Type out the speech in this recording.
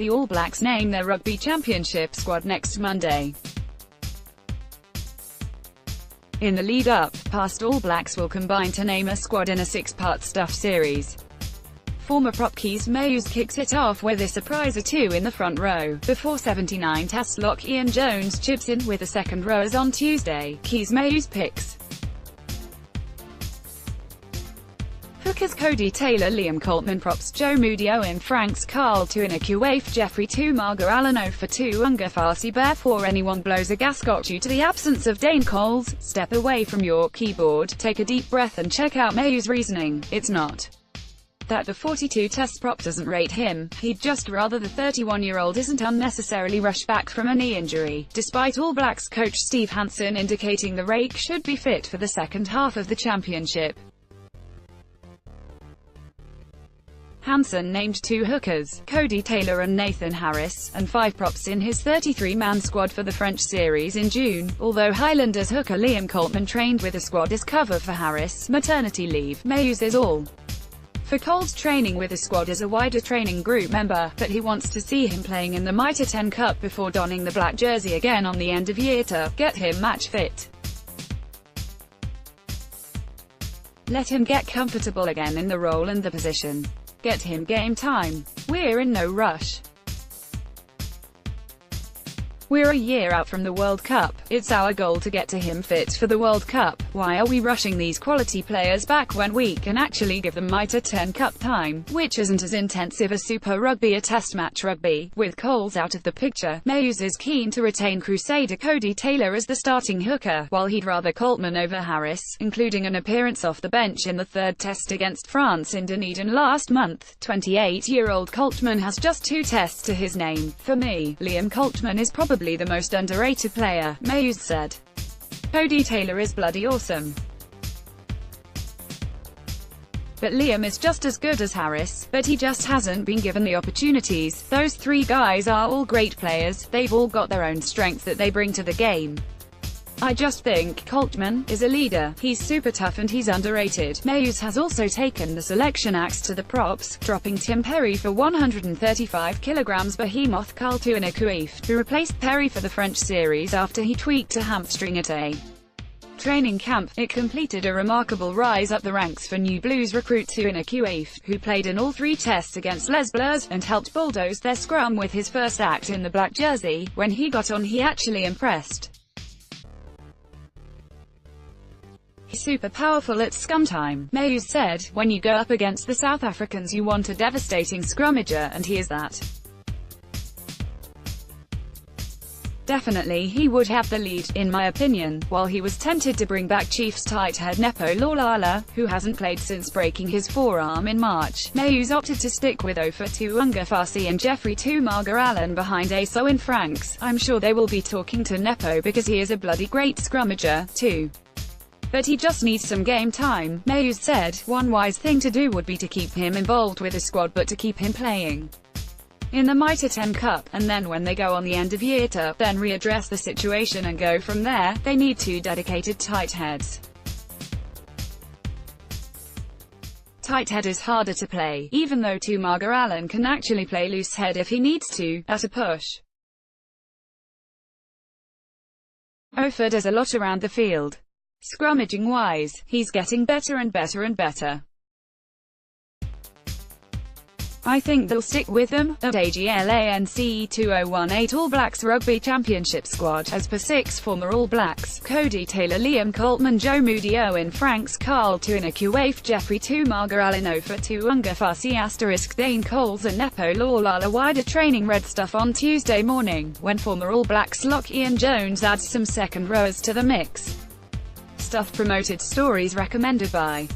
The All Blacks name their Rugby Championship squad next Monday. In the lead-up, past All Blacks will combine to name a squad in a six-part stuff series. Former prop Kees Meeuws kicks it off with a surprise or two in the front row, before 79 Test lock Ian Jones chips in with the second rowers on Tuesday. Kees Meeuws picks hookers Cody Taylor, Liam Coltman, props Joe Moody, Owen Franks, Carl Tuina Kuwaif, Jeffrey Tumaga, Allen 0 for 2, Unga Farsi. Before anyone blows a gascot due to the absence of Dane Coles, step away from your keyboard, take a deep breath and check out Meeuws' reasoning. It's not that the 42 Test prop doesn't rate him, he'd just rather the 31-year-old isn't unnecessarily rushed back from a knee injury, despite All Blacks coach Steve Hansen indicating the rake should be fit for the second half of the championship. Hansen named 2 hookers, Cody Taylor and Nathan Harris, and 5 props in his 33-man squad for the French series in June, although Highlanders hooker Liam Coltman trained with the squad as cover for Harris' maternity leave. Meeuws is all for Coles training with the squad as a wider training group member, but he wants to see him playing in the Mitre 10 Cup before donning the black jersey again on the end of year to get him match fit. Let him get comfortable again in the role and the position. Get him game time. We're in no rush. We're a year out from the World Cup. It's our goal to get to him fit for the World Cup. Why are we rushing these quality players back when we can actually give them Mitre 10 Cup time, which isn't as intensive as Super Rugby or Test match rugby? With Coles out of the picture, Meeuws is keen to retain Crusader Cody Taylor as the starting hooker, while he'd rather Coltman over Harris, including an appearance off the bench in the third Test against France in Dunedin last month. 28-year-old Coltman has just 2 Tests to his name. For me, Liam Coltman is probably the most underrated player, Meeuws said. Cody Taylor is bloody awesome. But Liam is just as good as Harris, but he just hasn't been given the opportunities. Those 3 guys are all great players, they've all got their own strengths that they bring to the game. I just think Coltman is a leader, he's super tough and he's underrated. Meeuws has also taken the selection axe to the props, dropping Tim Perry for 135 kg behemoth Carl Tuina Kuwaif, who replaced Perry for the French series after he tweaked a hamstring at a training camp. It completed a remarkable rise up the ranks for New Blues recruit Tuina Kuwaif, who played in all 3 Tests against Les Bleus, and helped bulldoze their scrum with his first act in the black jersey. When he got on, he actually impressed. He's super powerful at scum time, Meeuws said. When you go up against the South Africans you want a devastating scrummager, and he is that. Definitely he would have the lead, in my opinion. While he was tempted to bring back Chiefs tight head Nepo Laulala, who hasn't played since breaking his forearm in March, Meeuws opted to stick with 0 for 2 Unga Farsi and Jeffrey Tumaga Allen behind Owen Franks. I'm sure they will be talking to Nepo because he is a bloody great scrummager, too. But he just needs some game time, Meeuws said. One wise thing to do would be to keep him involved with the squad but to keep him playing in the Mitre 10 Cup, and then when they go on the end of year to, then readdress the situation and go from there. They need 2 dedicated tight heads. Tight head is harder to play, even though Tumaga Allen can actually play loose head if he needs to, at a push. Ofer does a lot around the field. Scrummaging-wise, he's getting better and better and better. I think they'll stick with him. At AGLANCE 2018 All Blacks Rugby Championship squad, as per 6 former All Blacks, Cody Taylor, Liam Coltman, Joe Moody, Owen Franks, Carl Tuina Kuwaif, Jeffrey Tumaga Allen 0 for 2 Unga Farsi *, Dane Coles and Nepo Laulala. Wider training red stuff on Tuesday morning, when former All Blacks lock Ian Jones adds some second rowers to the mix. Stuff promoted stories recommended by